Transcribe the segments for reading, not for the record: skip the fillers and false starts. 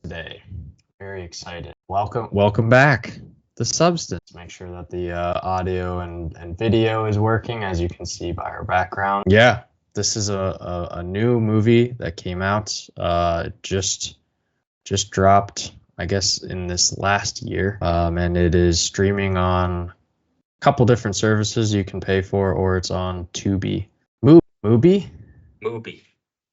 today. Very excited. Welcome back. The Substance. Make sure that the audio and video is working, as you can see by our background. Yeah, this is a new movie that came out. Just dropped, I guess, in this last year. And it is streaming on a couple different services you can pay for, or it's on Tubi. Mubi?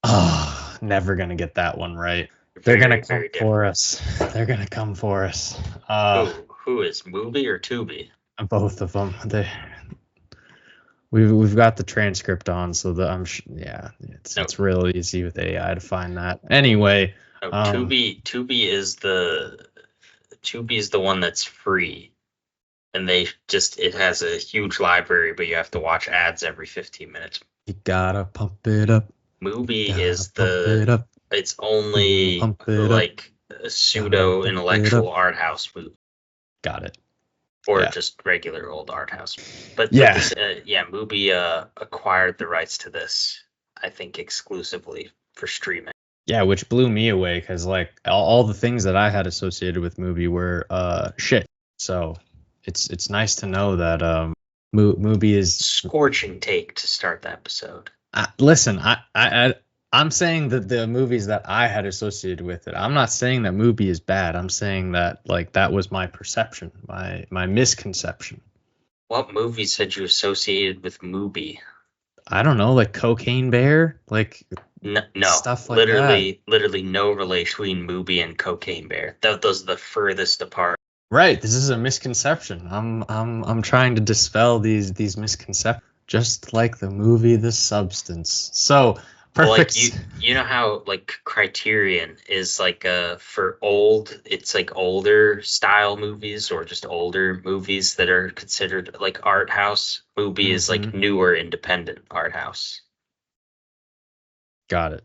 Oh, never gonna get that one right. They're gonna come for us. They're gonna come for us. Who is Mubi or Tubi? Both of them. We've got the transcript on, so it's real easy with AI to find that. Anyway, Tubi is the one that's free, and it has a huge library, but you have to watch ads every 15 minutes. You gotta pump it up. Mubi is it's only like a pseudo intellectual art house movie. Got it. Or just regular old art house. But Mubi acquired the rights to this, I think, exclusively for streaming. Yeah, which blew me away because like all the things that I had associated with Mubi were shit. So it's nice to know that Mubi is scorching take to start the episode. Listen, I'm saying that the movies that I had associated with it. I'm not saying that Mubi is bad. I'm saying that like that was my perception, my misconception. What movies had you associated with Mubi? I don't know, like Cocaine Bear, like no stuff like that. Literally no relation between Mubi and Cocaine Bear. Those are the furthest apart. Right. This is a misconception. I'm trying to dispel these misconceptions, just like the movie The Substance. So. Perfect. Well, like you know how like Criterion is like it's like older style movies or just older movies that are considered like art house. Mubi is like newer independent art house. Got it.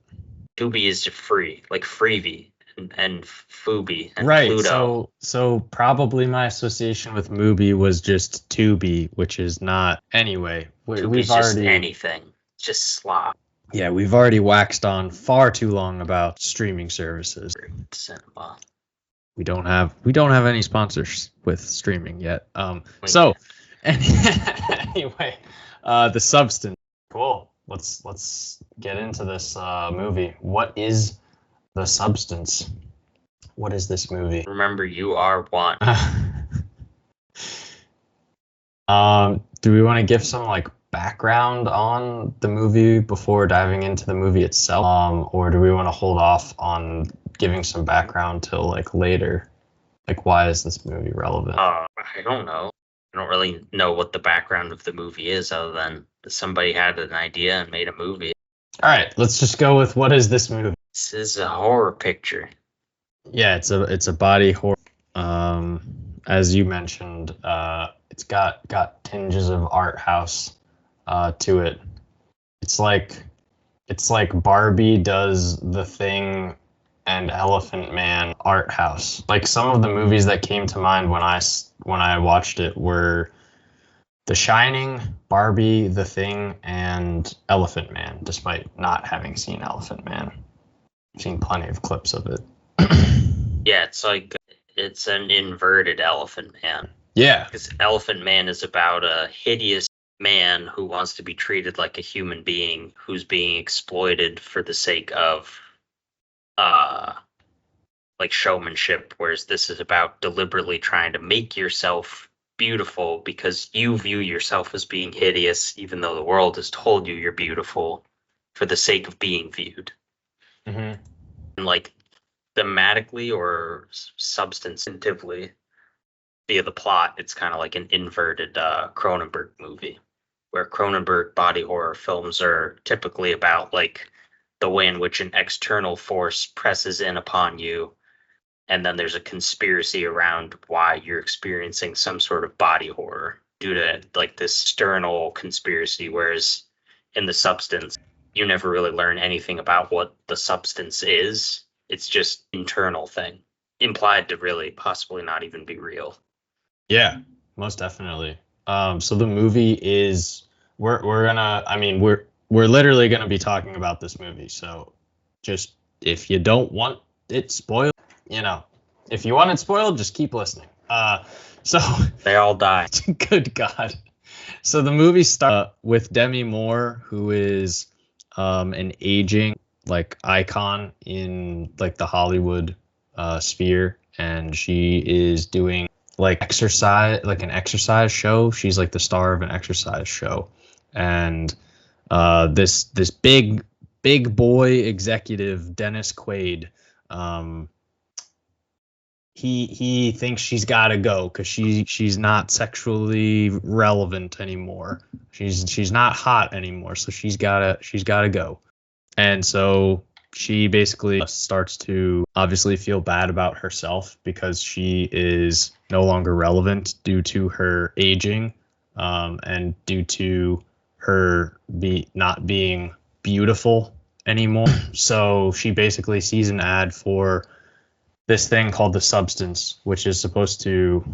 Tubi is free, like Freebie and Fubi and right. Pluto. So probably my association with Mubi was just Tubi, which is not. Anyway, Tubi's just anything, just slop. Yeah, we've already waxed on far too long about streaming services. Cinema. We don't have any sponsors with streaming yet. So anyway, The Substance. Cool. Let's get into this movie. What is The Substance? What is this movie? Remember, you are one. Do we want to give some like background on the movie before diving into the movie itself, or do we want to hold off on giving some background till like later? Like, why is this movie relevant? I don't know. I don't really know what the background of the movie is, other than somebody had an idea and made a movie. All right, let's just go with what is this movie? This is a horror picture. Yeah, it's a body horror. As you mentioned, it's got tinges of art house to it. It's like Barbie does The Thing and Elephant Man art house. Like some of the movies that came to mind when I watched it were The Shining, Barbie, The Thing, and Elephant Man, despite not having seen Elephant Man. I've seen plenty of clips of it. Yeah, it's an inverted Elephant Man. Yeah. Because Elephant Man is about a hideous man who wants to be treated like a human being who's being exploited for the sake of like showmanship, whereas this is about deliberately trying to make yourself beautiful because you view yourself as being hideous, even though the world has told you you're beautiful for the sake of being viewed. Mm-hmm. And like thematically or substantively via the plot, it's kind of like an inverted Cronenberg movie, where Cronenberg body horror films are typically about like the way in which an external force presses in upon you, and then there's a conspiracy around why you're experiencing some sort of body horror due to like this external conspiracy, whereas in The Substance, you never really learn anything about what the substance is. It's just internal thing, implied to really possibly not even be real. Yeah, most definitely. So the movie is we're literally gonna be talking about this movie. So just if you don't want it spoiled, if you want it spoiled, just keep listening. So They all die. good God. So the movie starts with Demi Moore, who is an aging like icon in like the Hollywood sphere, and she is doing like an exercise show. She's like the star of an exercise show, and this big boy executive, Dennis Quaid, he thinks she's got to go because she's not sexually relevant anymore. She's not hot anymore, so she's gotta go. And so she basically starts to obviously feel bad about herself because she is no longer relevant due to her aging, and due to her not being beautiful anymore. So she basically sees an ad for this thing called the substance, which is supposed to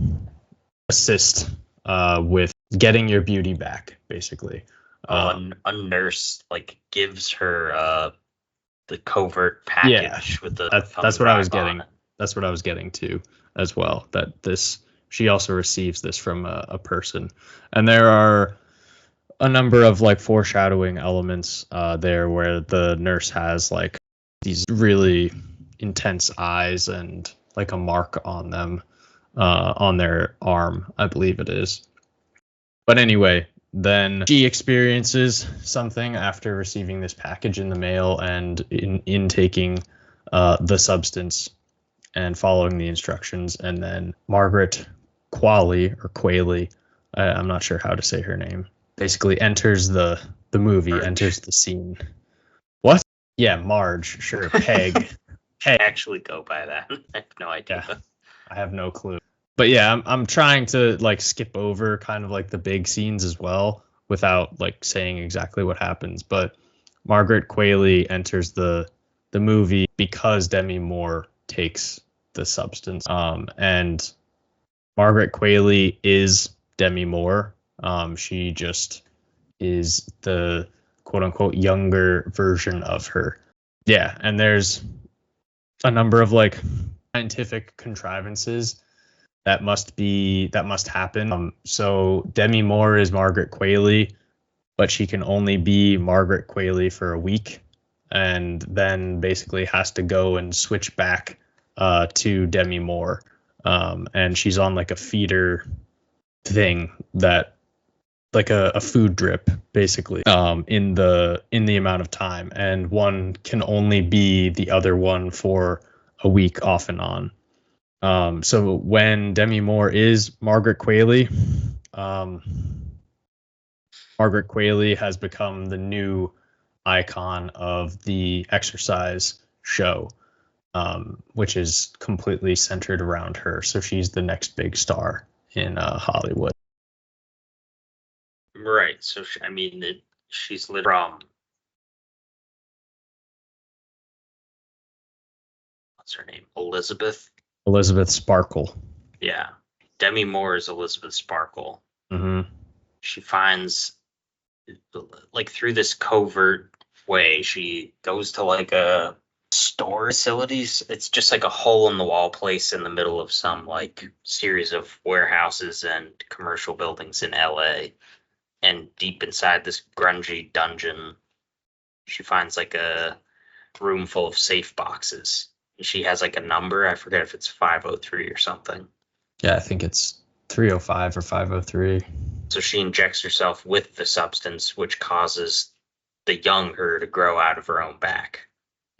assist with getting your beauty back, basically. A nurse like gives her the covert package with the that's what I was getting. That's what I was getting to as well. That she also receives this from a person, and there are a number of like foreshadowing elements there where the nurse has like these really intense eyes and like a mark on them on their arm, I believe it is. But anyway, then she experiences something after receiving this package in the mail and in taking the substance and following the instructions. And then Margaret Qualley or Qualley, I'm not sure how to say her name, basically enters the movie, Marge. Enters the scene. What? Yeah, Marge, sure. Peg. I actually go by that. I have no idea. Yeah, I have no clue. But yeah, I'm trying to like skip over kind of like the big scenes as well without like saying exactly what happens. But Margaret Qualley enters the movie because Demi Moore takes the substance. And Margaret Qualley is Demi Moore. She just is the quote unquote younger version of her. Yeah, and there's a number of like scientific contrivances that must happen. So Demi Moore is Margaret Qualley, but she can only be Margaret Qualley for a week, and then basically has to go and switch back to Demi Moore. And she's on like a feeder thing that like a food drip basically in the amount of time, and one can only be the other one for a week off and on. So when Demi Moore is Margaret Qualley, Margaret Qualley has become the new icon of the exercise show, which is completely centered around her. So she's the next big star in Hollywood. Right. So she's lit from what's her name? Elizabeth Sparkle. Yeah. Demi Moore is Elizabeth Sparkle. Mm-hmm. She finds like through this covert way, she goes to like a store facilities. It's just like a hole in the wall place in the middle of some like series of warehouses and commercial buildings in LA. And deep inside this grungy dungeon, she finds like a room full of safe boxes. And she has like a number. I forget if it's 503 or something. Yeah, I think it's 305 or 503. So she injects herself with the substance, which causes the young her to grow out of her own back,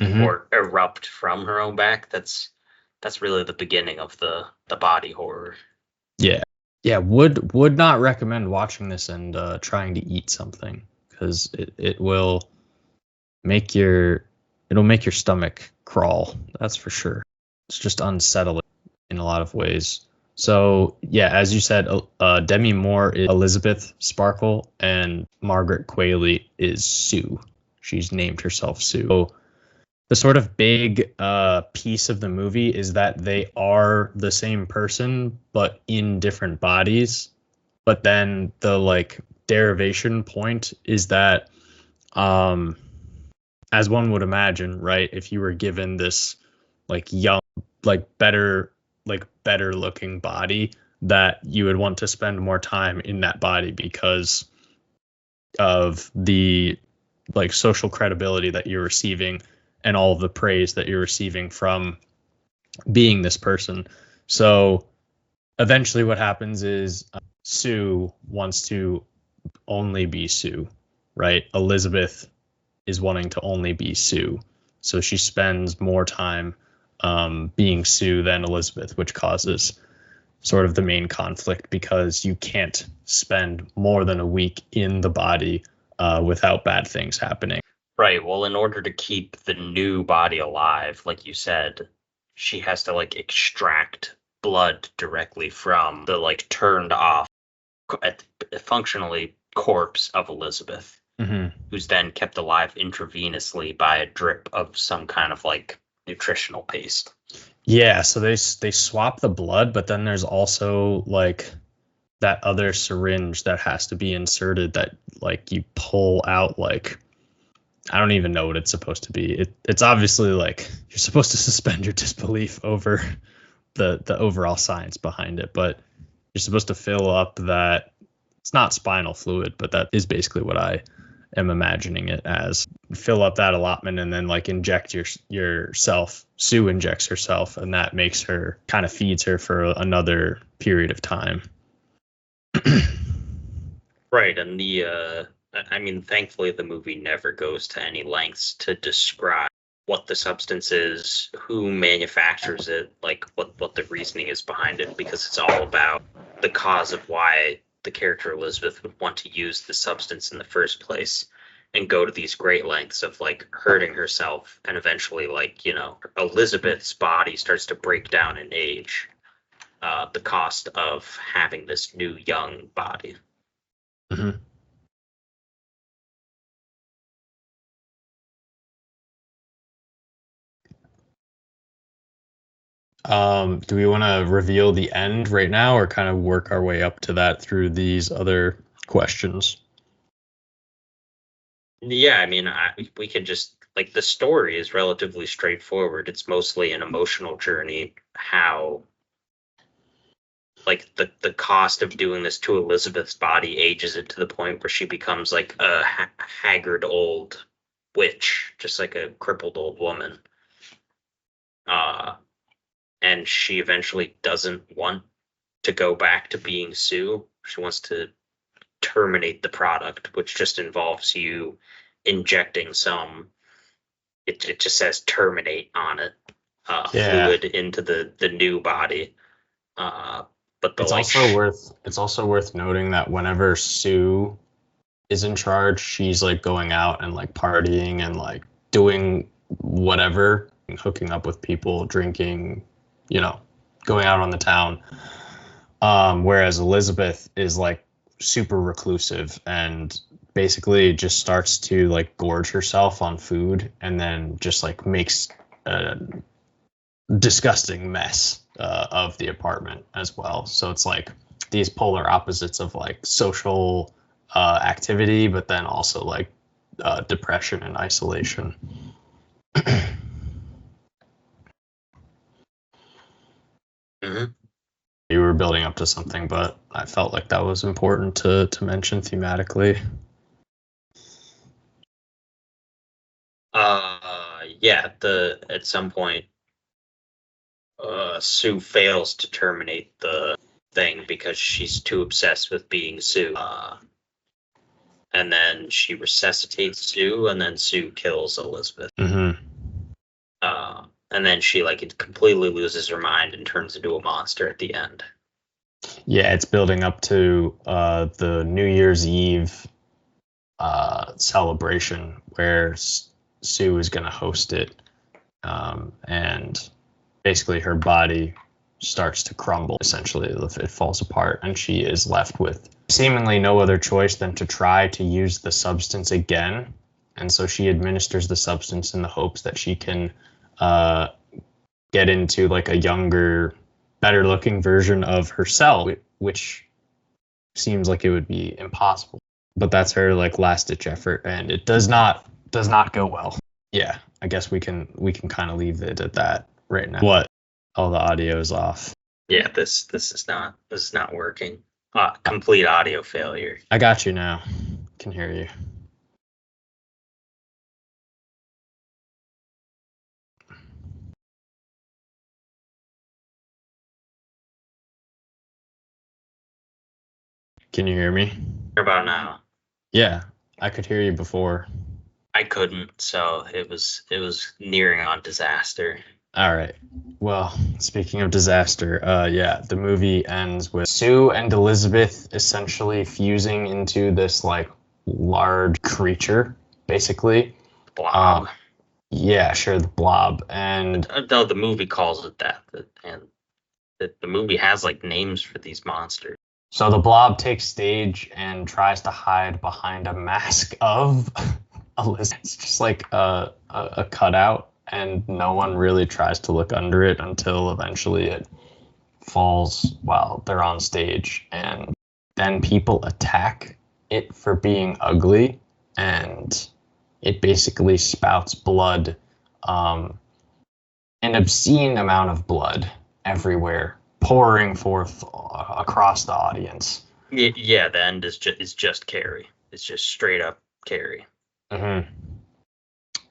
mm-hmm. or erupt from her own back. That's really the beginning of the body horror. Yeah, would not recommend watching this and trying to eat something, because it will make your stomach crawl. That's for sure. It's just unsettling in a lot of ways. So yeah, as you said, Demi Moore is Elizabeth Sparkle, and Margaret Qualley is Sue. She's named herself Sue. So the sort of big piece of the movie is that they are the same person, but in different bodies. But then the like derivation point is that, as one would imagine, right? If you were given this like young, better looking body, that you would want to spend more time in that body because of the like social credibility that you're receiving and all of the praise that you're receiving from being this person. So eventually what happens is Sue wants to only be Sue, right? Elizabeth is wanting to only be Sue. So she spends more time being Sue than Elizabeth, which causes sort of the main conflict because you can't spend more than a week in the body without bad things happening. Right. Well, in order to keep the new body alive, like you said, she has to like extract blood directly from the like turned off, functionally corpse of Elizabeth, who's then kept alive intravenously by a drip of some kind of like nutritional paste. Yeah, so they swap the blood, but then there's also like that other syringe that has to be inserted that like you pull out. Like I don't even know what it's supposed to be. It's obviously like you're supposed to suspend your disbelief over the overall science behind it, but you're supposed to fill up that. It's not spinal fluid, but that is basically what I am imagining it as. Fill up that allotment and then like inject yourself. Sue injects herself, and that makes her, kind of feeds her for another period of time. Right, and I mean, thankfully the movie never goes to any lengths to describe what the substance is, who manufactures it, like what the reasoning is behind it, because it's all about the cause of why the character Elizabeth would want to use the substance in the first place and go to these great lengths of like hurting herself, and eventually like, you know, Elizabeth's body starts to break down in age, the cost of having this new young body. Mm-hmm. Do we want to reveal the end right now or kind of work our way up to that through these other questions? Yeah, I mean, we could just, like, the story is relatively straightforward. It's mostly an emotional journey, how, like, the cost of doing this to Elizabeth's body ages it to the point where she becomes, like, a haggard old witch, just like a crippled old woman. And she eventually doesn't want to go back to being Sue. She wants to terminate the product, which just involves you injecting some, it just says terminate on it, fluid into the new body. But it's also worth noting that whenever Sue is in charge, she's like going out and like partying and like doing whatever, hooking up with people, drinking, you know, going out on the town. Whereas Elizabeth is like super reclusive and basically just starts to like gorge herself on food and then just like makes a disgusting mess of the apartment as well. So it's like these polar opposites of like social activity, but then also like depression and isolation. Mm-hmm. You were building up to something, but I felt like that was important to mention thematically. Yeah, at some point, Sue fails to terminate the thing because she's too obsessed with being Sue. And then she resuscitates Sue, and then Sue kills Elizabeth. Mm-hmm. And then she like completely loses her mind and turns into a monster at the end. Yeah, it's building up to the New Year's Eve celebration where Sue is going to host it, and basically her body starts to crumble. Essentially, it falls apart, and she is left with seemingly no other choice than to try to use the substance again. And so she administers the substance in the hopes that she can get into like a younger, better looking version of herself, which seems like it would be impossible. But that's her like last ditch effort, and it does not go well. Yeah, I guess we can kind of leave it at that right now. What Oh, the audio is off. Yeah, this is not working. Complete audio failure. I got you now. Can hear you. Can you hear me? What about now? Yeah, I could hear you before. I couldn't, so it was nearing on disaster. All right. Well, speaking of disaster, yeah, the movie ends with Sue and Elizabeth essentially fusing into this like large creature, basically. Blob. Yeah, sure, the blob. And No, the movie calls it that, and the movie has like names for these monsters. so the blob takes stage and tries to hide behind a mask of Elizabeth. It's just like a cutout, and no one really tries to look under it until eventually it falls while they're on stage. And then people attack it for being ugly, and it basically spouts blood, an obscene amount of blood everywhere, pouring forth across the audience. Yeah, the end is just Carrie. It's just straight up Carrie. Mm-hmm.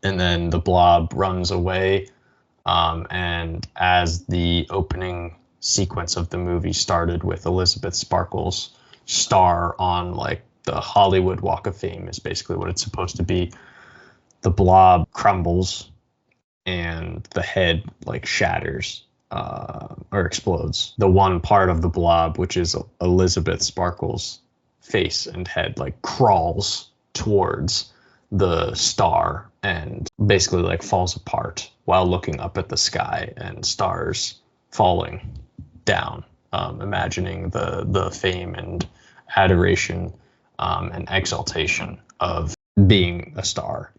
And then the blob runs away, and as the opening sequence of the movie started with Elizabeth Sparkle's star on like the Hollywood Walk of Fame is basically what it's supposed to be. The blob crumbles and the head like shatters or explodes. The one part of the blob, which is Elizabeth Sparkle's face and head, like crawls towards the star and basically like falls apart while looking up at the sky and stars falling down, imagining the fame and adoration and exaltation of being a star.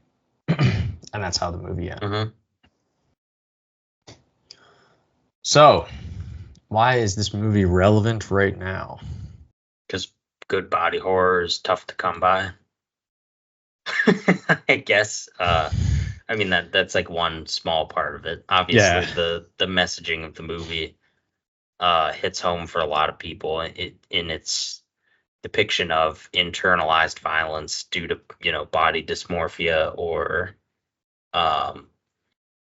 And that's how the movie ends. Mm-hmm. So, why is this movie relevant right now? Because good body horror is tough to come by. I guess. I mean that's like one small part of it. Obviously, the messaging of the movie hits home for a lot of people in its depiction of internalized violence due to body dysmorphia or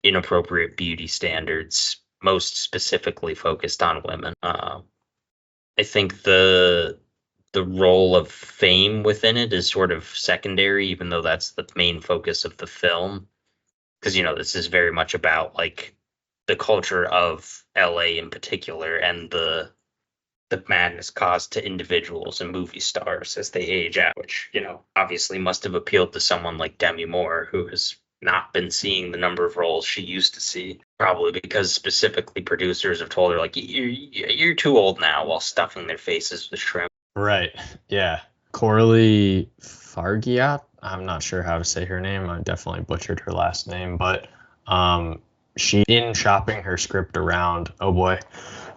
inappropriate beauty standards, most specifically focused on women. I think the role of fame within it is sort of secondary, even though that's the main focus of the film. Because this is very much about like the culture of LA in particular and the madness caused to individuals and movie stars as they age out, which obviously must have appealed to someone like Demi Moore, who has not been seeing the number of roles she used to see, probably because specifically producers have told her like you're too old now, while stuffing their faces with shrimp. Right. Yeah. Coralie Fargeat. I'm not sure how to say her name. I definitely butchered her last name, but she, in shopping her script around, oh boy,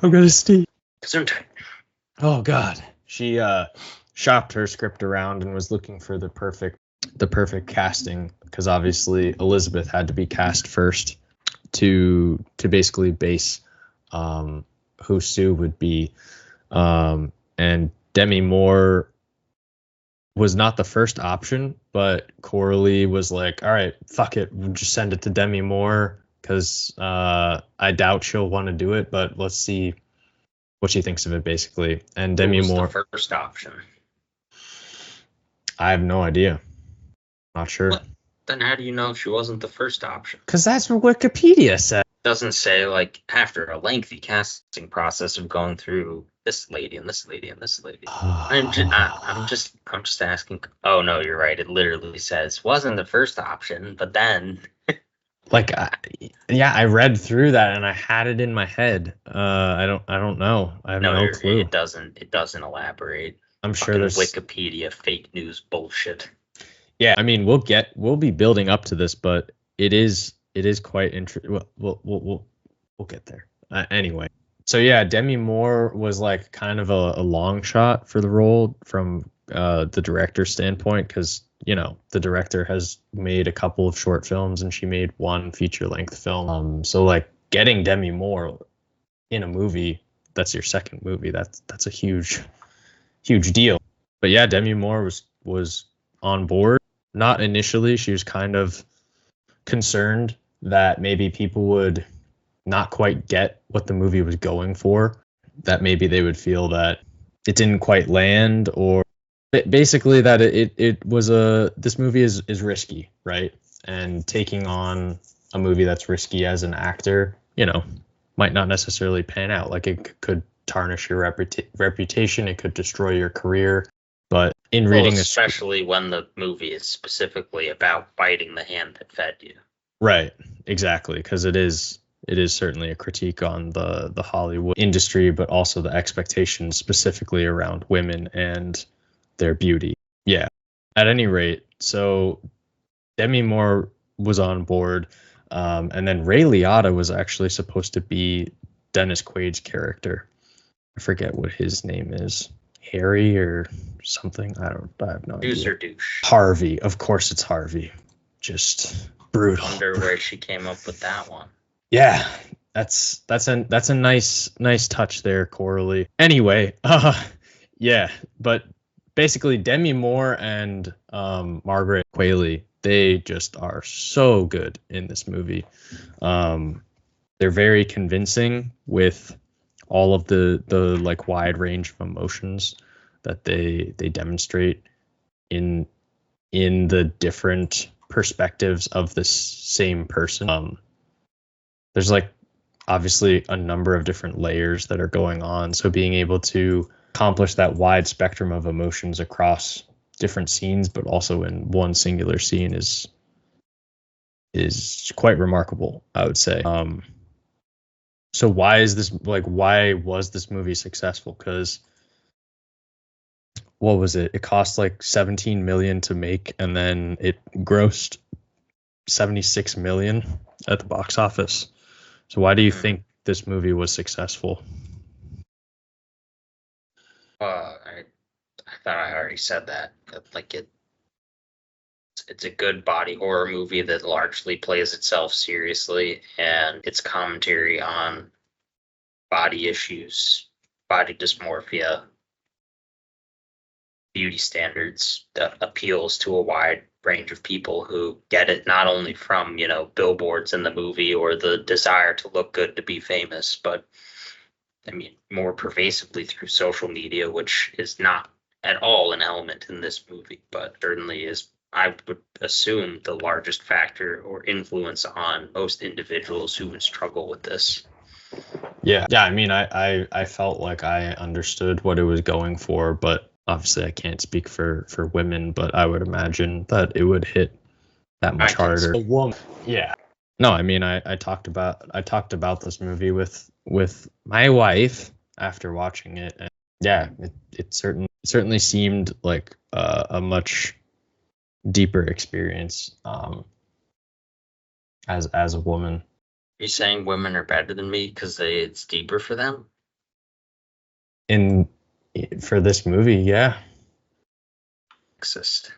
I'm gonna sneeze. Oh God. She shopped her script around and was looking for the perfect casting, because obviously Elizabeth had to be cast first to basically base who Sue would be, and Demi Moore was not the first option, but Coralie was like, all right, fuck it, we'll just send it to Demi Moore, because I doubt she'll want to do it, but let's see what she thinks of it, basically. And Demi Moore, the first option. I have no idea. Not sure. What? Then how do you know she wasn't the first option? Because that's what Wikipedia said. Doesn't say like after a lengthy casting process of going through this lady and this lady and this lady. I'm just asking. Oh no, you're right. It literally says wasn't the first option, but then. Like, yeah, I read through that and I had it in my head. I don't know. I have no clue. It doesn't elaborate. I'm sure there's Wikipedia fake news bullshit. Yeah, I mean, we'll be building up to this, but it is quite interesting. We'll get there anyway. So yeah, Demi Moore was like kind of a long shot for the role from the director's standpoint, because the director has made a couple of short films and she made one feature length film. So like getting Demi Moore in a movie, that's your second movie. That's a huge deal. But yeah, Demi Moore was on board. Not initially. She was kind of concerned that maybe people would not quite get what the movie was going for, that maybe they would feel that it didn't quite land, or basically that it was this movie is risky, right? And taking on a movie that's risky as an actor, might not necessarily pan out. Like, it could tarnish your reputation, it could destroy your career. But in reading especially when the movie is specifically about biting the hand that fed you. Right, exactly, because it is certainly a critique on the Hollywood industry, but also the expectations specifically around women and their beauty. Yeah. At any rate, so Demi Moore was on board, and then Ray Liotta was actually supposed to be Dennis Quaid's character. I forget what his name is. Harry or something. I have no idea. Deuce or douche. Harvey. Of course it's Harvey. Just brutal. I wonder where she came up with that one. Yeah, that's a nice touch there, Coralie. Anyway, yeah, but basically Demi Moore and Margaret Qualley, they just are so good in this movie. They're very convincing with all of the like wide range of emotions that they demonstrate in the different perspectives of this same person. There's like obviously a number of different layers that are going on, so being able to accomplish that wide spectrum of emotions across different scenes, but also in one singular scene is quite remarkable, I would say. So why was this movie successful? Because what was it? It cost like 17 million to make, and then it grossed 76 million at the box office. So why do you think this movie was successful? I thought I already said that. Like it's a good body horror movie that largely plays itself seriously, and its commentary on body issues, body dysmorphia, beauty standards that appeals to a wide range of people who get it not only from, billboards in the movie or the desire to look good to be famous, but I mean, more pervasively through social media, which is not at all an element in this movie, but certainly is, I would assume, the largest factor or influence on most individuals who would struggle with this. Yeah. I mean, I felt like I understood what it was going for, but obviously I can't speak for women, but I would imagine that it would hit that much harder. A woman. Yeah. No, I mean, I talked about this movie with my wife after watching it, and yeah, it certainly seemed like a much deeper experience as a woman. Are you saying women are better than me because it's deeper for them? For this movie, yeah. Sexist.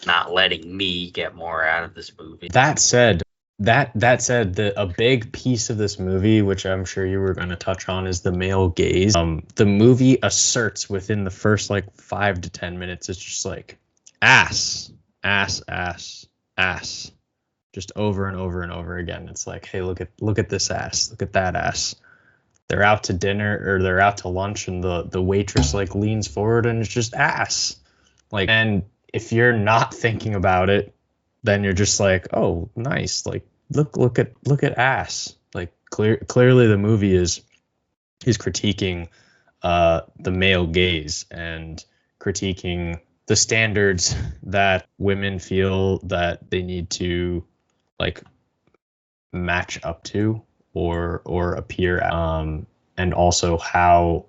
Not letting me get more out of this movie. That said, a big piece of this movie, which I'm sure you were going to touch on, is the male gaze. The movie asserts within the first like 5 to 10 minutes, it's just like ass, just over and over and over again. It's like, hey, look at this ass, look at that ass. They're out to dinner or they're out to lunch, and the waitress like leans forward and it's just ass. Like, and if you're not thinking about it, then you're just like, oh, nice. Like, look at ass. Like, clearly the movie is critiquing the male gaze and critiquing the standards that women feel that they need to like match up to or appear at, and also how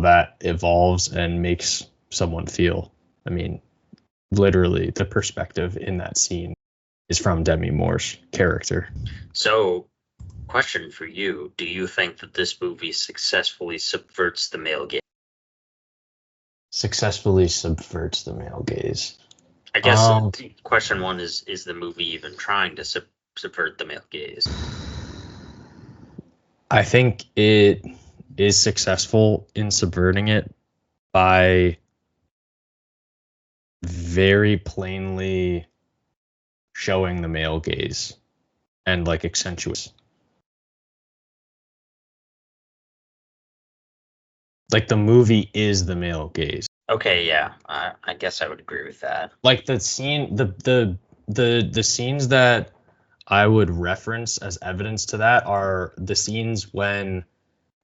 that evolves and makes someone feel. I mean, literally the perspective in that scene is from Demi Moore's character. So, question for you, do you think that this movie successfully subverts the male gaze? Successfully subverts the male gaze. I guess question one is the movie even trying to subvert the male gaze? I think it is successful in subverting it by very plainly showing the male gaze and like accentuates. Like the movie is the male gaze. Okay, yeah, I guess I would agree with that. Like the scene, the scenes that I would reference as evidence to that are the scenes when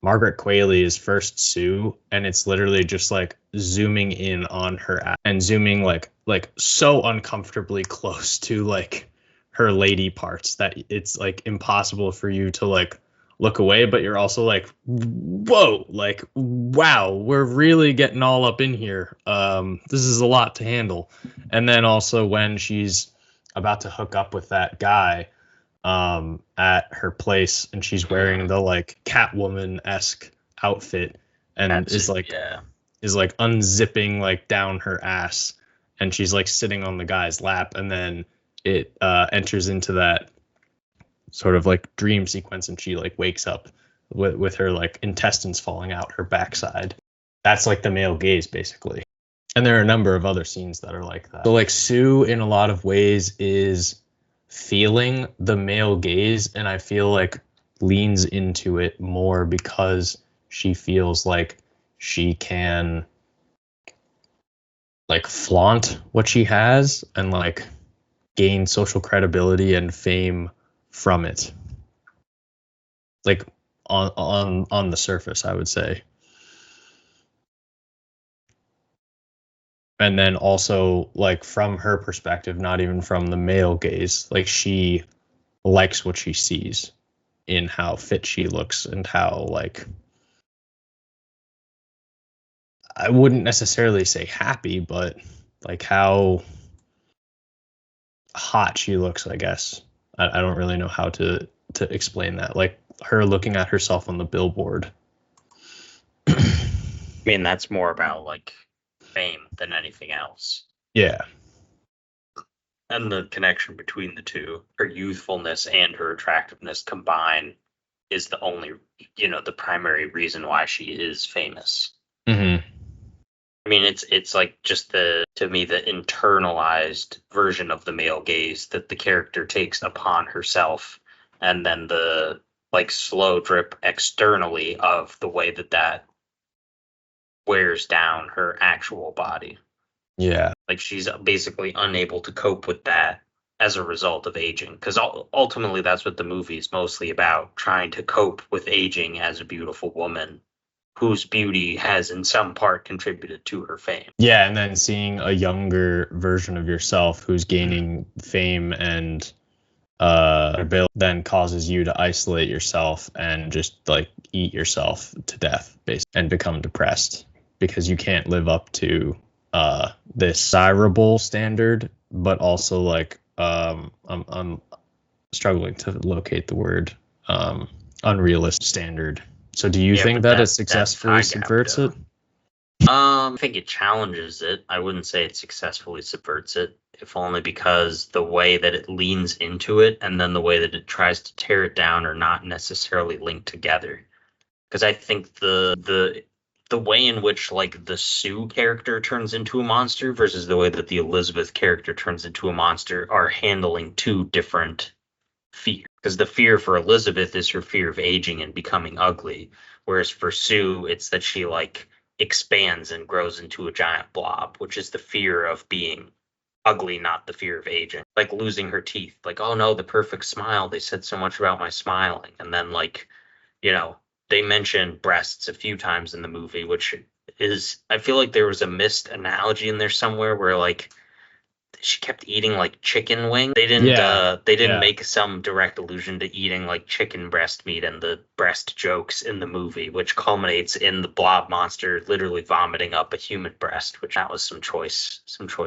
Margaret Qualley is first Sue, and it's literally just like zooming in on her ass and zooming like so uncomfortably close to like her lady parts that it's like impossible for you to like look away, but you're also like, whoa, like wow, we're really getting all up in here. This is a lot to handle. And then also when she's about to hook up with that guy at her place, and she's wearing the like Catwoman-esque outfit and is like unzipping like down her ass, and she's like sitting on the guy's lap, and then it enters into that sort of like dream sequence, and she like wakes up with her like intestines falling out her backside. That's like the male gaze basically. And there are a number of other scenes that are like that. So like Sue in a lot of ways is feeling the male gaze, and I feel like leans into it more because she feels like she can like flaunt what she has and like gain social credibility and fame from it, like on the surface, I would say. And then also like from her perspective, not even from the male gaze, like she likes what she sees in how fit she looks and how like, I wouldn't necessarily say happy, but like how hot she looks, I guess. I don't really know how to explain that. Like her looking at herself on the billboard. I mean, that's more about like fame than anything else. Yeah. And the connection between the two, her youthfulness and her attractiveness combined, is the only, the primary reason why she is famous. Mm-hmm. I mean, it's like just to me, the internalized version of the male gaze that the character takes upon herself, and then the like slow drip externally of the way that wears down her actual body. Yeah. Like she's basically unable to cope with that as a result of aging, because ultimately that's what the movie is mostly about, trying to cope with aging as a beautiful woman whose beauty has in some part contributed to her fame. Yeah, and then seeing a younger version of yourself who's gaining fame and then causes you to isolate yourself and just like eat yourself to death basically, and become depressed because you can't live up to this desirable standard, but also like I'm struggling to locate the word unrealistic standard. So do you think that it successfully subverts it? I think it challenges it. I wouldn't say it successfully subverts it, if only because the way that it leans into it and then the way that it tries to tear it down are not necessarily linked together. Because I think the way in which like the Sue character turns into a monster versus the way that the Elizabeth character turns into a monster are handling two different fear. Because the fear for Elizabeth is her fear of aging and becoming ugly, whereas for Sue it's that she like expands and grows into a giant blob, which is the fear of being ugly, not the fear of aging. Like losing her teeth, like, oh no, the perfect smile, they said so much about my smiling. And then like, they mention breasts a few times in the movie, which is, I feel like there was a missed analogy in there somewhere where like she kept eating like chicken wing. They didn't make some direct allusion to eating like chicken breast meat and the breast jokes in the movie, which culminates in the blob monster literally vomiting up a human breast, which that was some choice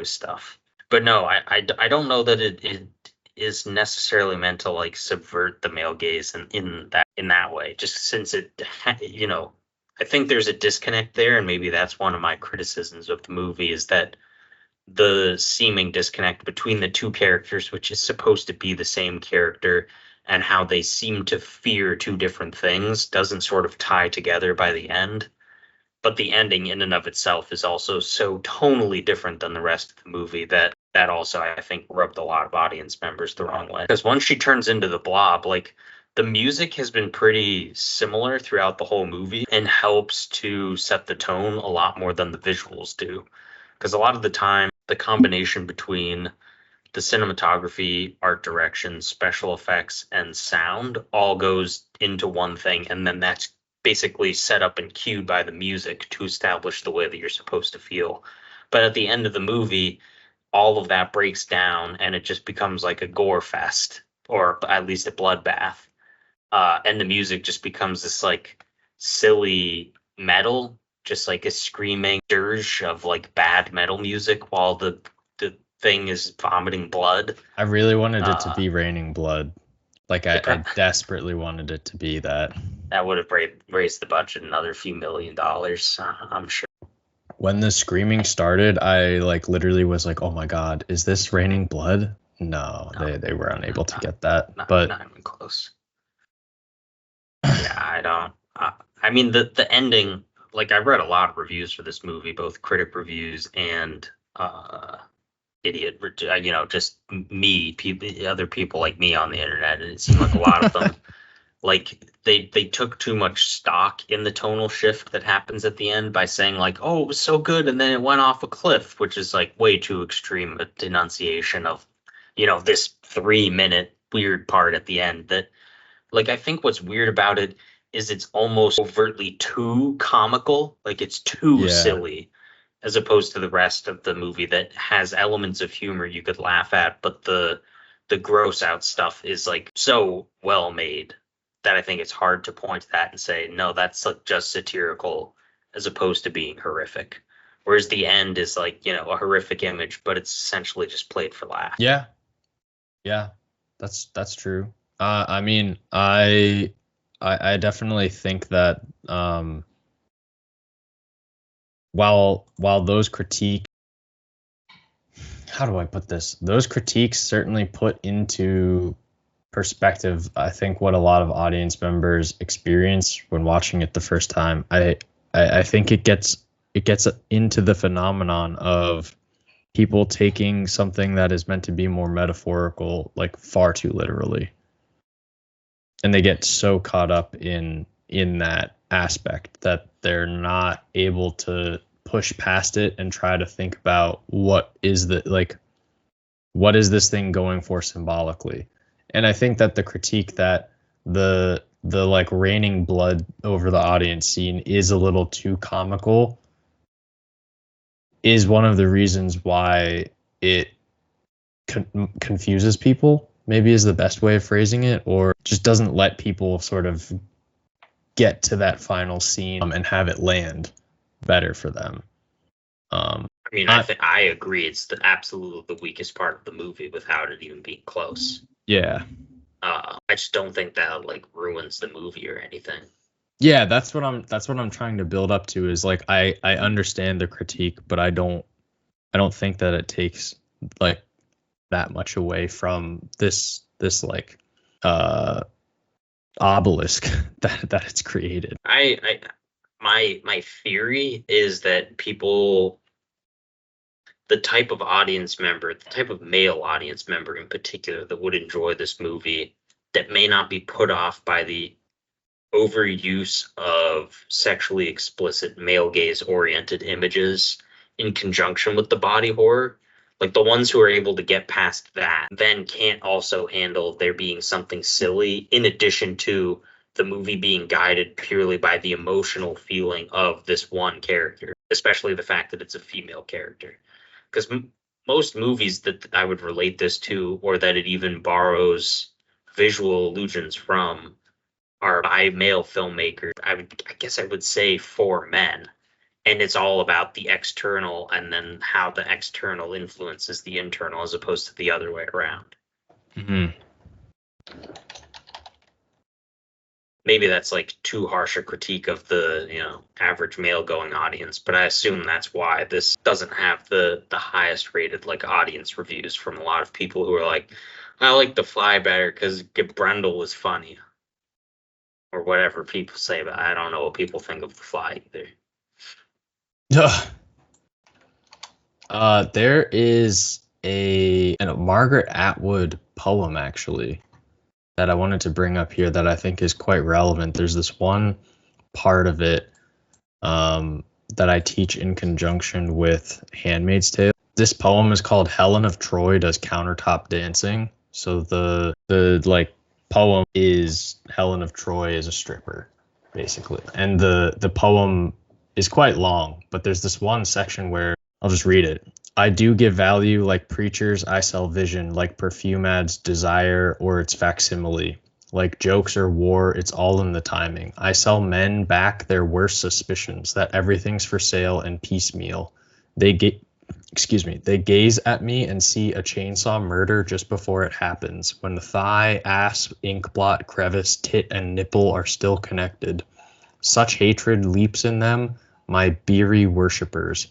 stuff. But no, I don't know that it is necessarily meant to like subvert the male gaze in that way, just since it I think there's a disconnect there, and maybe that's one of my criticisms of the movie, is that the seeming disconnect between the two characters, which is supposed to be the same character, and how they seem to fear two different things doesn't sort of tie together by the end. But the ending in and of itself is also so tonally different than the rest of the movie that also, I think, rubbed a lot of audience members the wrong way. Because once she turns into the blob, like, the music has been pretty similar throughout the whole movie and helps to set the tone a lot more than the visuals do. Because a lot of the time, the combination between the cinematography, art direction, special effects, and sound all goes into one thing, and then that's basically set up and cued by the music to establish the way that you're supposed to feel. But at the end of the movie, all of that breaks down and it just becomes like a gore fest, or at least a bloodbath. And the music just becomes this like silly metal, just like a screaming dirge of like bad metal music while the thing is vomiting blood. I really wanted it to be raining blood. Like I desperately wanted it to be that. That would have raised the budget another few $1 million, I'm sure. When the screaming started, I like literally was like, "Oh my god, is this raining blood?" No, they were unable to get that. But not even close. Yeah, I don't. I mean, the ending. Like, I read a lot of reviews for this movie, both critic reviews and idiot, just other people like me on the internet, and it seemed like a lot of them, like they took too much stock in the tonal shift that happens at the end by saying like, oh, it was so good, and then it went off a cliff, which is like way too extreme a denunciation of, this 3-minute weird part at the end. That, like, I think what's weird about it is it's almost overtly too comical, like it's too silly, as opposed to the rest of the movie that has elements of humor you could laugh at, but the gross out stuff is like so well made that I think it's hard to point to that and say, no, that's like just satirical as opposed to being horrific. Whereas the end is like, a horrific image, but it's essentially just played for laughs. Yeah, that's true. I mean, I definitely think that while those critiques, how do I put this? Those critiques certainly put into perspective, I think, what a lot of audience members experience when watching it the first time. I think it gets into the phenomenon of people taking something that is meant to be more metaphorical, like, far too literally. And they get so caught up in that aspect that they're not able to push past it and try to think about what is this thing going for symbolically. And I think that the critique that the like raining blood over the audience scene is a little too comical is one of the reasons why it confuses people, maybe is the best way of phrasing it, or just doesn't let people sort of get to that final scene and have it land better for them. I mean, I agree. It's absolutely the weakest part of the movie without it even being close. Yeah. I just don't think that like ruins the movie or anything. Yeah, that's what I'm trying to build up to, is like I understand the critique, but I don't think that it takes like that much away from this like obelisk that it's created. My theory is that people, the type of audience member, the type of male audience member in particular that would enjoy this movie, that may not be put off by the overuse of sexually explicit male gaze oriented images in conjunction with the body horror, like the ones who are able to get past that, then can't also handle there being something silly in addition to the movie being guided purely by the emotional feeling of this one character, especially the fact that it's a female character. Because most movies that I would relate this to, or that it even borrows visual illusions from, are by male filmmakers. I guess I would say for men. And it's all about the external and then how the external influences the internal as opposed to the other way around. Mm-hmm. Maybe that's like too harsh a critique of the average male going audience, but I assume that's why this doesn't have the highest rated like audience reviews from a lot of people who are like, I like The Fly better because Brendel was funny, or whatever people say, but I don't know what people think of The Fly either. There is a Margaret Atwood poem actually that I wanted to bring up here that I think is quite relevant. There's this one part of it that I teach in conjunction with Handmaid's Tale. This poem is called Helen of Troy Does Countertop Dancing. So the like poem is Helen of Troy is a stripper, basically. And the poem is quite long, but there's this one section where I'll just read it. I do give value like preachers, I sell vision, like perfume ads desire or its facsimile. Like jokes or war, it's all in the timing. I sell men back their worst suspicions that everything's for sale and piecemeal. They they gaze at me and see a chainsaw murder just before it happens, when the thigh, ass, ink blot, crevice, tit, and nipple are still connected. Such hatred leaps in them, my beery worshippers.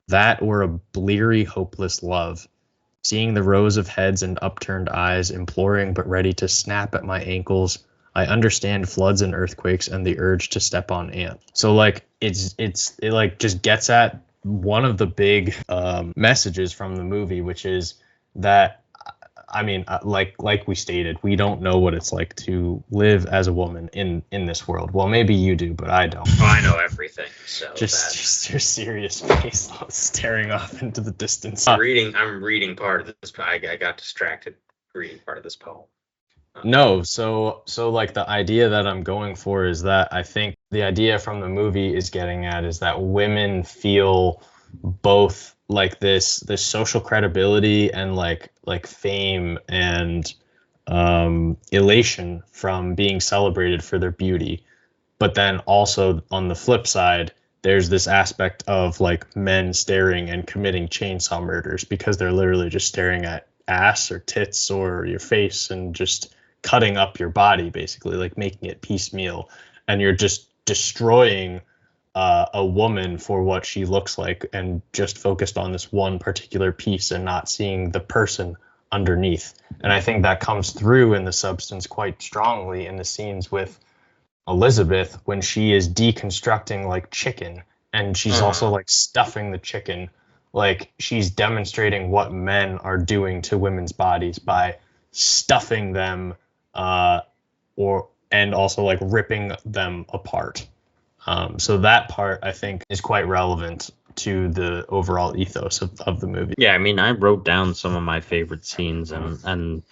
That or a bleary, hopeless love. Seeing the rows of heads and upturned eyes, imploring but ready to snap at my ankles, I understand floods and earthquakes and the urge to step on ant. So like it like just gets at one of the big messages from the movie, which is that I mean, like we stated, we don't know what it's like to live as a woman in this world. Well, maybe you do, but I don't. Oh, I know everything. So Just your serious face staring off into the distance. I'm reading part of this. I got distracted reading part of this poem. No, so like the idea that I'm going for is that I think the idea from the movie is getting at is that women feel both like this social credibility and like fame and elation from being celebrated for their beauty, but then also on the flip side there's this aspect of like men staring and committing chainsaw murders because they're literally just staring at ass or tits or your face and just cutting up your body, basically like making it piecemeal, and you're just destroying a woman for what she looks like and just focused on this one particular piece and not seeing the person underneath. And I think that comes through in the substance quite strongly in the scenes with Elizabeth when she is deconstructing like chicken, and she's also like stuffing the chicken. Like she's demonstrating what men are doing to women's bodies by stuffing them and also like ripping them apart. So that part I think is quite relevant to the overall ethos of the movie. Yeah, I mean, I wrote down some of my favorite scenes, and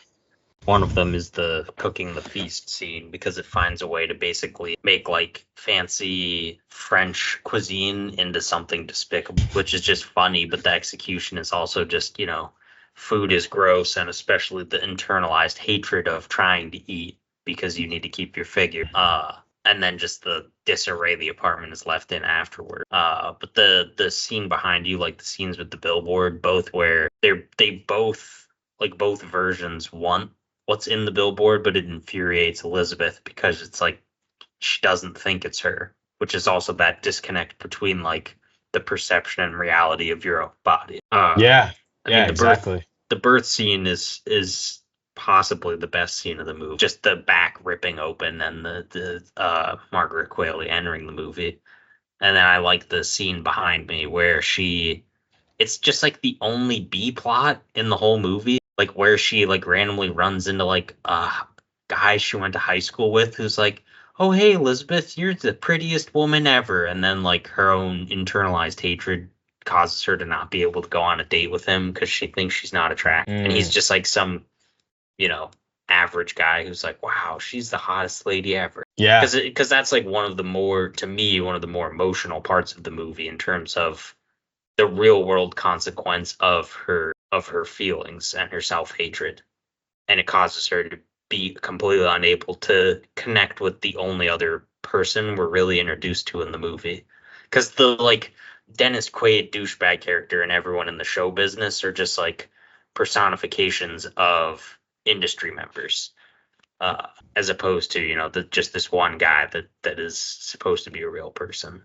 one of them is the cooking the feast scene, because it finds a way to basically make like fancy French cuisine into something despicable, which is just funny, but the execution is also just, food is gross, and especially the internalized hatred of trying to eat because you need to keep your figure. And then just the disarray the apartment is left in afterward. But the scene behind you, like the scenes with the billboard, both where they both like both versions want what's in the billboard, but it infuriates Elizabeth because it's like she doesn't think it's her, which is also that disconnect between like the perception and reality of your own body. Yeah, I mean, exactly. The birth scene is possibly the best scene of the movie. Just the back ripping open and the Margaret Qualley entering the movie. And then I like the scene behind me where it's just like the only B plot in the whole movie, like where she like randomly runs into like a guy she went to high school with who's like, oh hey Elizabeth, you're the prettiest woman ever, and then like her own internalized hatred causes her to not be able to go on a date with him because she thinks she's not attractive, and he's just like some average guy who's like, wow, she's the hottest lady ever. Yeah, because that's like one of the more emotional parts of the movie in terms of the real world consequence of her feelings and her self-hatred, and it causes her to be completely unable to connect with the only other person we're really introduced to in the movie, because the like Dennis Quaid douchebag character and everyone in the show business are just like personifications of industry members, as opposed to just this one guy that is supposed to be a real person.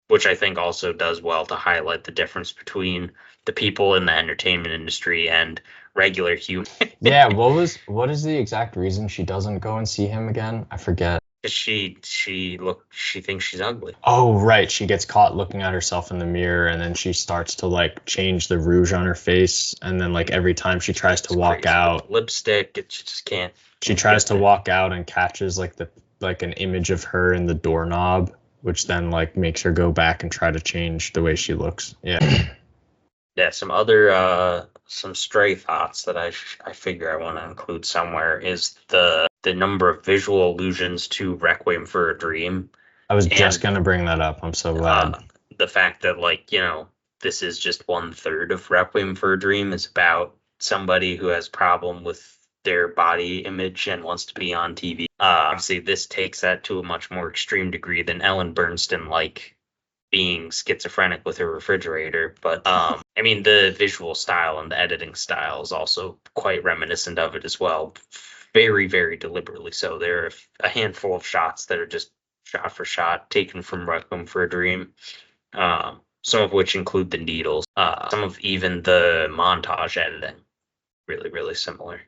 which I think also does well to highlight the difference between the people in the entertainment industry and regular humans. Yeah, what is the exact reason she doesn't go and see him again? I forget. She thinks she's ugly. Oh, right. She gets caught looking at herself in the mirror, and then she starts to like change the rouge on her face, and then like every time she tries to walk Crazy. out, Lipstick, she just can't. she tries to walk out and catches like an image of her in the doorknob, which then like makes her go back and try to change the way she looks. Yeah. Yeah, some other some stray thoughts that I figure I want to include somewhere is the number of visual allusions to Requiem for a Dream. I was just gonna bring that up. I'm so glad. The fact that, like, this is just 1/3 of Requiem for a Dream is about somebody who has problem with their body image and wants to be on TV. Obviously, this takes that to a much more extreme degree than Ellen Bernstein, like being schizophrenic with her refrigerator. But I mean, the visual style and the editing style is also quite reminiscent of it as well. Very, very deliberately so. There are a handful of shots that are just shot for shot taken from Requiem for a Dream. Some of which include the needles. Some of even the montage editing. Really, really similar.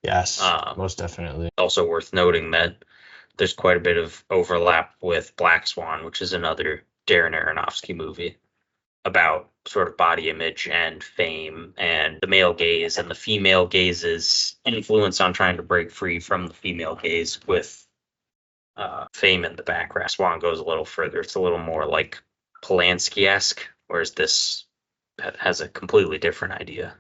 Yes, most definitely. Also worth noting that there's quite a bit of overlap with Black Swan, which is another Darren Aronofsky movie about sort of body image and fame and the male gaze and the female gaze's influence on trying to break free from the female gaze with fame in the background. Swan goes a little further. It's a little more like Polanski-esque, whereas this has a completely different idea.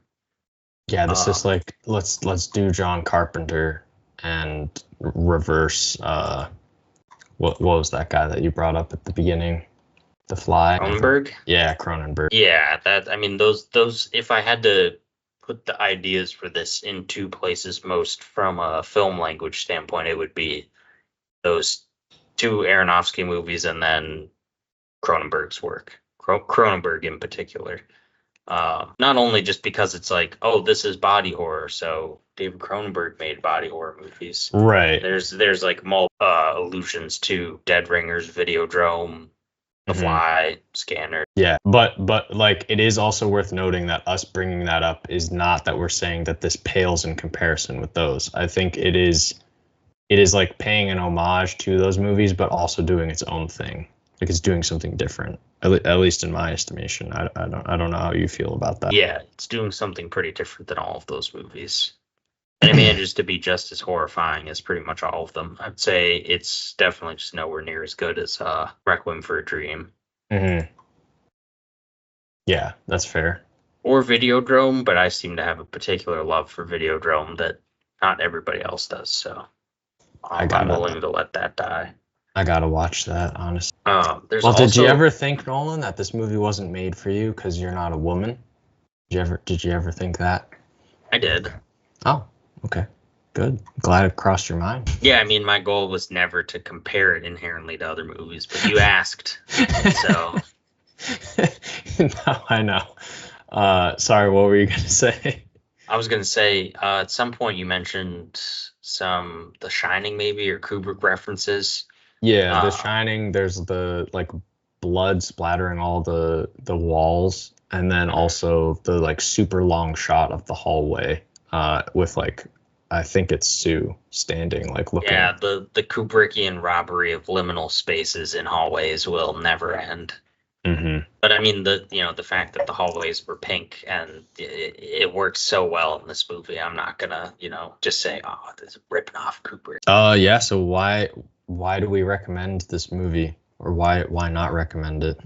Yeah, this is like let's do John Carpenter and reverse what was that guy that you brought up at the beginning? The Fly. Cronenberg? Yeah, Cronenberg. Yeah, I mean those if I had to put the ideas for this in two places most from a film language standpoint, it would be those two Aronofsky movies and then Cronenberg's work. Cronenberg in particular. Not only just because it's like, oh, this is body horror, so David Cronenberg made body horror movies. Right. There's like multiple allusions to Dead Ringers, Videodrome, The Fly, Scanner. Yeah, but like it is also worth noting that us bringing that up is not that we're saying that this pales in comparison with those. I think it is like paying an homage to those movies, but also doing its own thing. Like it's doing something different, at least in my estimation. I don't know how you feel about that. Yeah, it's doing something pretty different than all of those movies. And it manages to be just as horrifying as pretty much all of them. I'd say it's definitely just nowhere near as good as Requiem for a Dream. Yeah, that's fair. Or Videodrome, but I seem to have a particular love for Videodrome that not everybody else does, so I'm willing to let that die. I gotta watch that, honestly. Did you ever think, Nolan, that this movie wasn't made for you because you're not a woman? Did you ever think that? I did. Oh, okay. Good. Glad it crossed your mind. Yeah, I mean, my goal was never to compare it inherently to other movies, but you asked, so. No, I know. Sorry, what were you going to say? I was going to say, at some point you mentioned The Shining maybe, or Kubrick references. Yeah, The Shining, there's the like blood splattering all the walls, and then also the like super long shot of the hallway with like I think it's Sue standing like looking. Yeah, the Kubrickian robbery of liminal spaces in hallways will never end. But I mean the fact that the hallways were pink and it works so well in this movie, I'm not gonna just say, oh, this is ripping off Kubrick. Yeah. So why do we recommend this movie, or why not recommend it?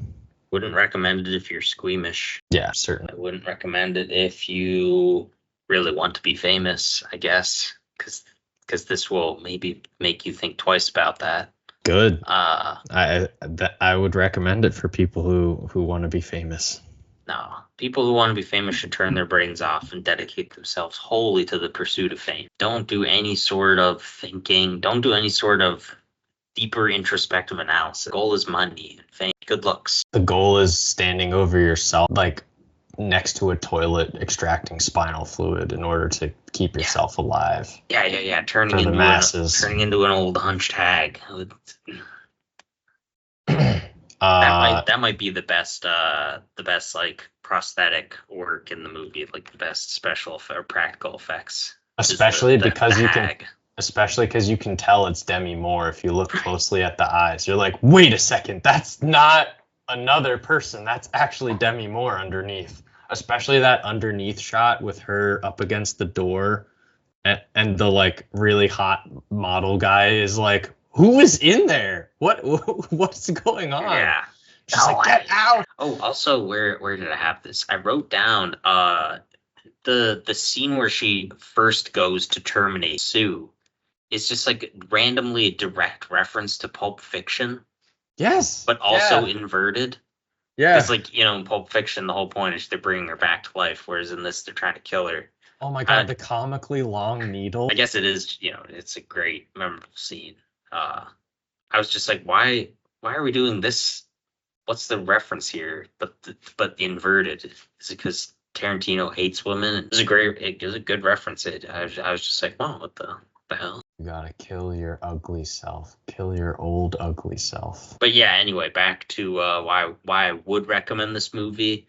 Wouldn't recommend it if you're squeamish. Yeah, certainly. I wouldn't recommend it if you really want to be famous, I guess, because this will maybe make you think twice about that. Good. I would recommend it for people who want to be famous. No, people who want to be famous should turn their brains off and dedicate themselves wholly to the pursuit of fame. Don't do any sort of thinking. Don't do any sort of deeper introspective analysis. The goal is money and fame. Good looks. The goal is standing over yourself, like next to a toilet, extracting spinal fluid in order to keep yourself alive. Yeah. Turning into an old hunched hag. That might be the best like prosthetic work in the movie, like the best special or practical effects. especially because The you can, hag. especially because you can tell it's Demi Moore if you look closely at the eyes. You're like, wait a second, that's not another person. That's actually Demi Moore underneath. Especially that underneath shot with her up against the door, and the like really hot model guy is like, who is in there? What's going on? Yeah. She's like, get out. Oh, also, where did I have this? I wrote down the scene where she first goes to terminate Sue is just like randomly a direct reference to Pulp Fiction, Yes. but also inverted. Yeah. It's like, in Pulp Fiction, the whole point is they're bringing her back to life, whereas in this, they're trying to kill her. Oh my god, the comically long needle. I guess it is, it's a great, memorable scene. I was just like, why are we doing this? What's the reference here? But inverted. Is it because Tarantino hates women? It was a good reference. I was just like, oh, what the hell? You gotta kill your ugly self. Kill your old ugly self. But yeah, anyway, back to why I would recommend this movie.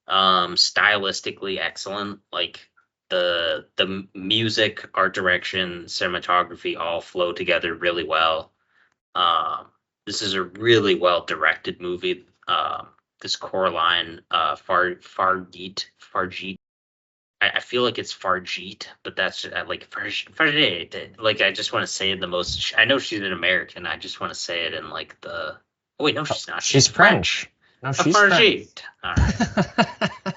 Stylistically excellent. Like the music, art direction, cinematography all flow together really well. This is a really well directed movie. This Coraline Fargeat. I feel like it's Fargeat, but that's like Fargeat. Like I just want to say it the most. I know she's an American. I just want to say it in like the. Oh wait, no, she's not. She's French. No, she's Fargeat. All right.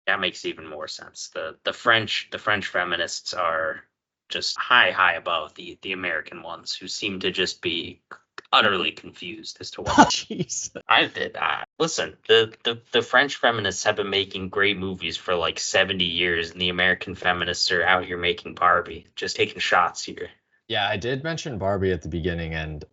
That makes even more sense. The French feminists are just high above the American ones, who seem to just be utterly confused as to what. Jeez. I did. Listen, the French feminists have been making great movies for like 70 years, and the American feminists are out here making Barbie, just taking shots here. Yeah, I did mention Barbie at the beginning, and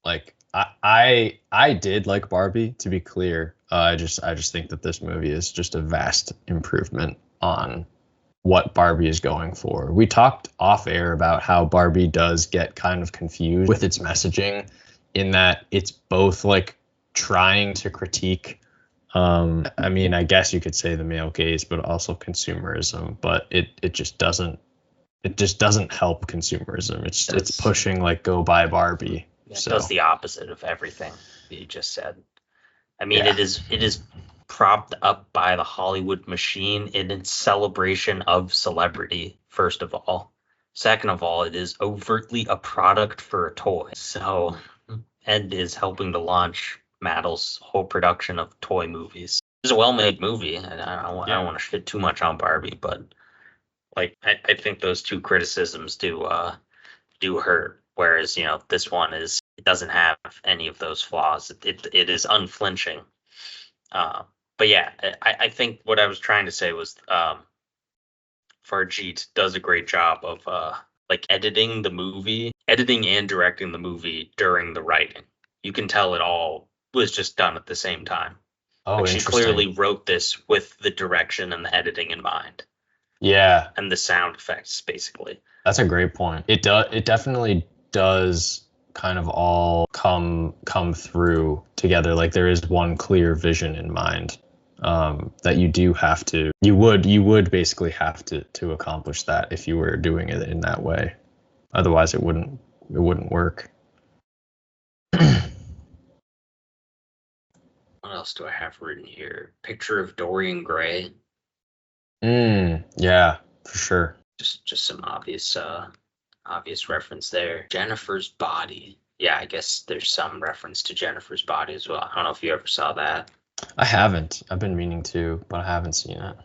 like I did like Barbie, to be clear. I just think that this movie is just a vast improvement on what Barbie is going for. We talked off air about how Barbie does get kind of confused with its messaging, in that it's both like trying to critique, I mean, I guess you could say the male gaze, but also consumerism, but it just doesn't help consumerism. It's pushing like, go buy Barbie. It does the opposite of everything you just said. I mean, it is propped up by the Hollywood machine in its celebration of celebrity, first of all. Second of all, it is overtly a product for a toy. So, and is helping to launch Mattel's whole production of toy movies. It's a well-made movie, and I don't want to shit too much on Barbie, but like I think those two criticisms do hurt. Whereas, this one it doesn't have any of those flaws. It is unflinching. But yeah, I think what I was trying to say was Fargeat does a great job of like editing and directing the movie during the writing. You can tell it all was just done at the same time. Oh, like, she interesting. clearly wrote this with the direction and the editing in mind. Yeah. And the sound effects, basically. That's a great point. It definitely does kind of all come through together. Like, there is one clear vision in mind, that you would basically have to accomplish that if you were doing it in that way. Otherwise it wouldn't work. What else do I have written here? Picture of Dorian Gray. Yeah, for sure. Just some obvious reference there. Jennifer's Body. Yeah, I guess there's some reference to Jennifer's Body as well. I don't know if you ever saw that. I haven't. I've been meaning to, but I haven't seen it.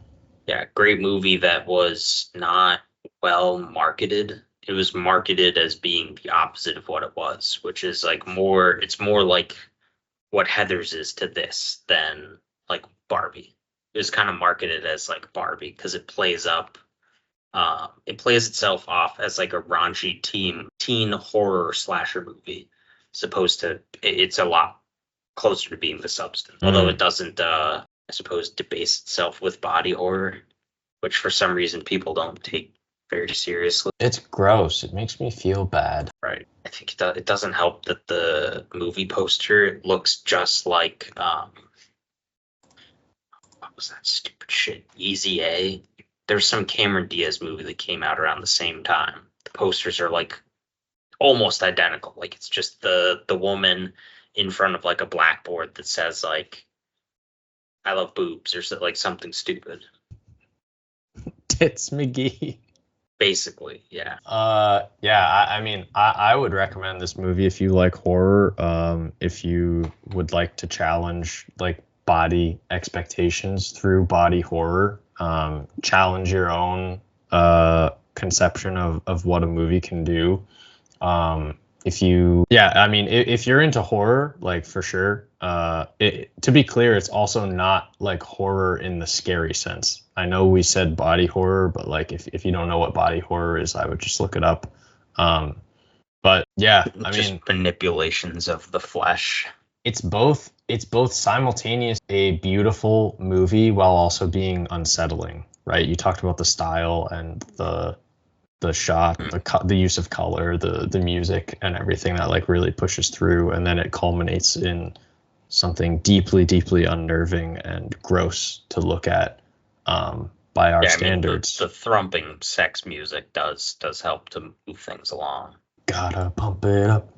Yeah, great movie that was not well marketed. It was marketed as being the opposite of what it was, which is like it's more like what Heathers is to this than like Barbie. It was kind of marketed as like Barbie because it plays itself off as like a raunchy teen horror slasher movie, supposed to it's a lot closer to being the substance, although it doesn't I suppose debase itself with body horror, which for some reason people don't take very seriously. It's gross. It makes me feel bad. Right. I think it doesn't help that the movie poster looks just like what was that stupid shit? Easy A. There's some Cameron Diaz movie that came out around the same time. The posters are like almost identical. Like it's just the woman in front of like a blackboard that says like I love boobs or like something stupid. Tits McGee. Basically, yeah. Yeah, I mean, I would recommend this movie if you like horror. If you would like to challenge like body expectations through body horror, challenge your own conception of what a movie can do. If you, yeah, I mean, if you're into horror, like for sure. To be clear, it's also not like horror in the scary sense. I know we said body horror, but like if you don't know what body horror is, I would just look it up. But yeah, I just mean, manipulations of the flesh. It's both simultaneous a beautiful movie while also being unsettling, right? You talked about the style and the shot, the use of color, the music and everything that like really pushes through, and then it culminates in something deeply, deeply unnerving and gross to look at by our standards. I mean, the thrumping sex music does help to move things along. Gotta pump it up.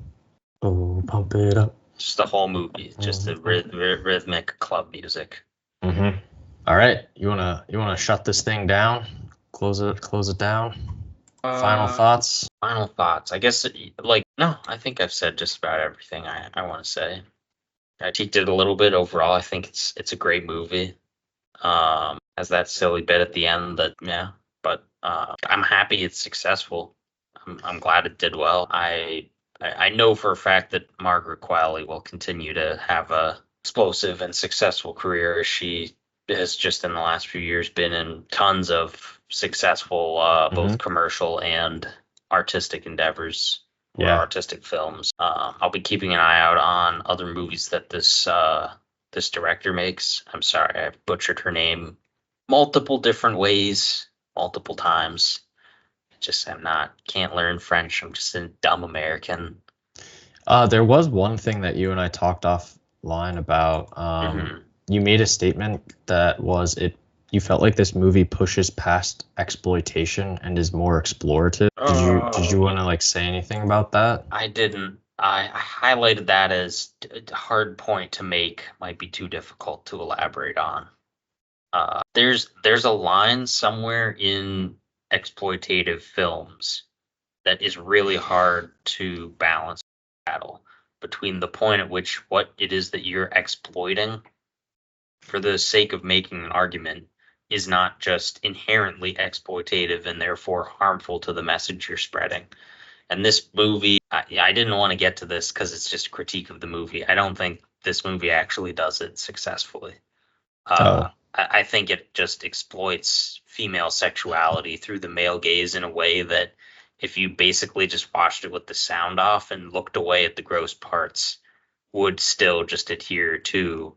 Oh, pump it up. Just the whole movie, just the rhythmic club music. Mm-hmm. All right, you wanna shut this thing down? Close it down. Final thoughts. Final thoughts. I guess no. I think I've said just about everything I want to say. I cheeked it a little bit overall. I think it's a great movie. Has that silly bit at the end that but I'm happy it's successful. I'm glad it did well. I know for a fact that Margaret Qualley will continue to have a explosive and successful career. She has just in the last few years been in tons of successful both commercial and artistic endeavors or artistic films. I'll be keeping an eye out on other movies that this director makes. I'm sorry, I've butchered her name multiple different ways, multiple times. Can't learn French. I'm just a dumb American. There was one thing that you and I talked offline about. You made a statement that you felt like this movie pushes past exploitation and is more explorative. Did you want to like say anything about that? I didn't. I highlighted that as a hard point to make. Might be too difficult to elaborate on. There's a line somewhere in exploitative films that is really hard to balance battle between the point at which what it is that you're exploiting for the sake of making an argument is not just inherently exploitative and therefore harmful to the message you're spreading. And this movie, I didn't want to get to this because it's just a critique of the movie. I don't think this movie actually does it successfully. I think it just exploits female sexuality through the male gaze in a way that if you basically just watched it with the sound off and looked away at the gross parts, would still just adhere to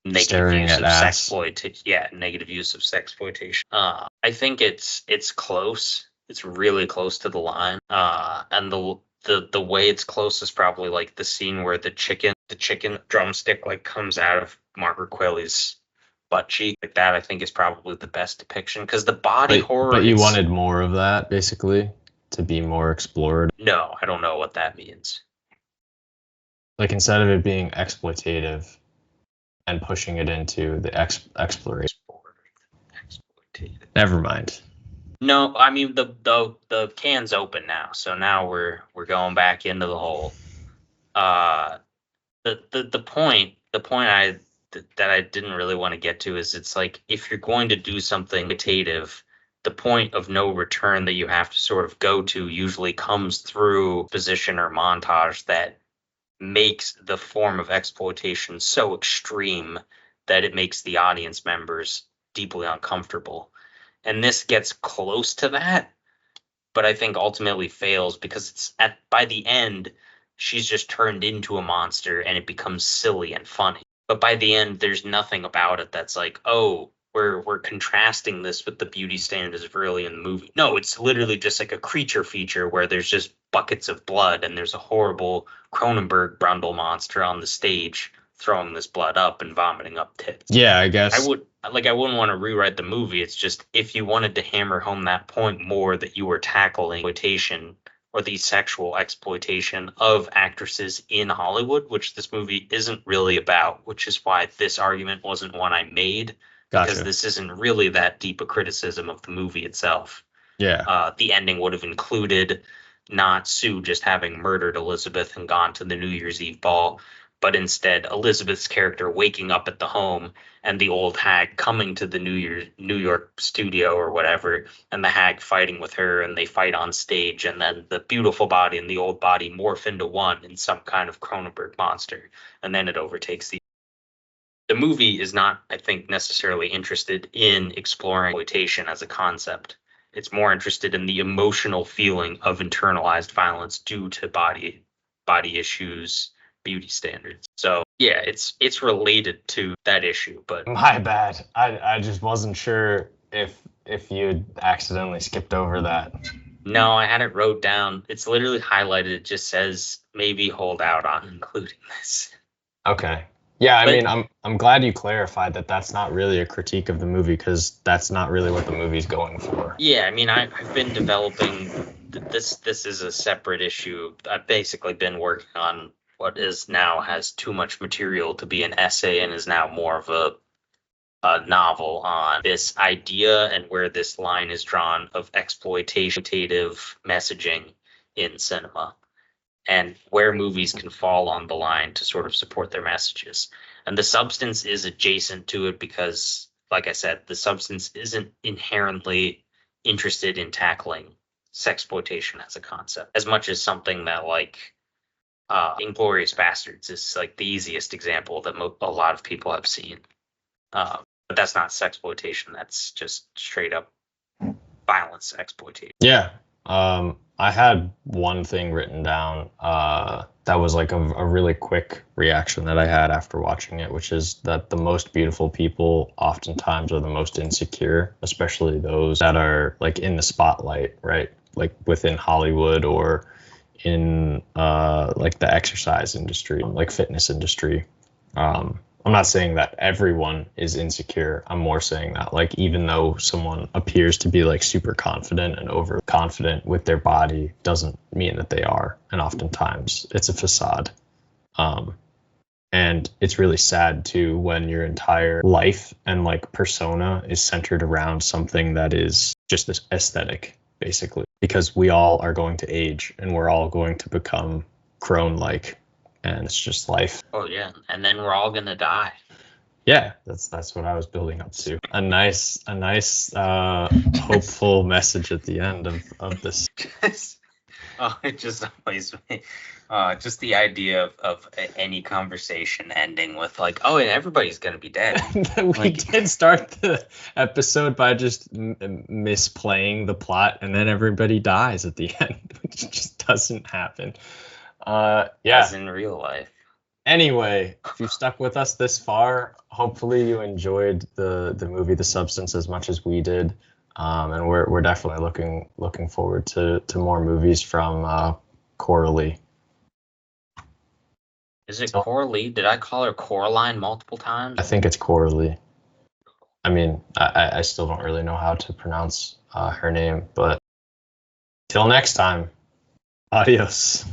negative use of sexploitation. Yeah, negative use of sexploitation. I think it's close. It's really close to the line. And the way it's close is probably like the scene where the chicken drumstick like comes out of Margaret Qualley's butt cheek. Like that I think is probably the best depiction because the body horror. But you wanted more of that basically to be more explored. No, I don't know what that means. Like instead of it being exploitative and pushing it into the exploration. Never mind. No, I mean the can's open now, so now we're going back into the hole. The point that I didn't really want to get to is it's like if you're going to do something exploitative, the point of no return that you have to sort of go to usually comes through position or montage that makes the form of exploitation so extreme that it makes the audience members deeply uncomfortable. And this gets close to that, but I think ultimately fails because it's by the end, she's just turned into a monster and it becomes silly and funny. But by the end, there's nothing about it that's like, oh, we're contrasting this with the beauty standards early in the movie. No, it's literally just like a creature feature where there's just buckets of blood and there's a horrible Cronenberg Brundle monster on the stage throwing this blood up and vomiting up tits. Yeah, I guess. I wouldn't want to rewrite the movie. It's just if you wanted to hammer home that point more that you were tackling exploitation or the sexual exploitation of actresses in Hollywood, which this movie isn't really about, which is why this argument wasn't one I made, because Gotcha. this isn't really that deep a criticism of the movie itself. Yeah. The ending would have included not Sue just having murdered Elizabeth and gone to the New Year's Eve ball, but instead Elizabeth's character waking up at the home and the old hag coming to the New York studio or whatever, and the hag fighting with her, and they fight on stage, and then the beautiful body and the old body morph into one in some kind of Cronenberg monster, and then it overtakes the movie is not, I think, necessarily interested in exploring exploitation as a concept. It's more interested in the emotional feeling of internalized violence due to body issues, beauty standards. So yeah, it's related to that issue, but My bad. I just wasn't sure if you accidentally skipped over that. no, I had it wrote down. It's literally highlighted. It just says maybe hold out on including this. Okay. Yeah, I But- mean, I'm glad you clarified that that's not really a critique of the movie, because that's not really what the movie's going for. Yeah, I mean, I've been developing this. This is a separate issue. I've basically been working on what is now has too much material to be an essay and is now more of a novel on this idea and where this line is drawn of exploitative messaging in cinema and where movies can fall on the line to sort of support their messages. And the substance is adjacent to it because, like I said, the substance isn't inherently interested in tackling sexploitation as a concept as much as something that like Inglourious Bastards is like the easiest example that a lot of people have seen. But that's not sexploitation. That's just straight up violence exploitation. Yeah. I had one thing written down that was like a really quick reaction that I had after watching it, which is that the most beautiful people oftentimes are the most insecure, especially those that are like in the spotlight, right? Like within Hollywood or in like the exercise industry, like fitness industry. I'm not saying that everyone is insecure. I'm more saying that like even though someone appears to be like super confident and overconfident with their body doesn't mean that they are. And oftentimes it's a facade. And it's really sad too when your entire life and like persona is centered around something that is just this aesthetic, basically, because we all are going to age and we're all going to become crone-like. And it's just life. Oh yeah, and then we're all gonna die. Yeah, that's what I was building up to. A nice hopeful message at the end of this. Oh, it just always just the idea of any conversation ending with like, oh, and everybody's gonna be dead. We did start the episode by just misplaying the plot, and then everybody dies at the end, which just doesn't happen. Yeah. As in real life. Anyway, if you stuck with us this far, hopefully you enjoyed the movie The Substance as much as we did. And we're definitely looking forward to more movies from Coralie. Is it Coralie? Did I call her Coraline multiple times? I think it's Coralie. I mean, I still don't really know how to pronounce her name, but till next time, adios.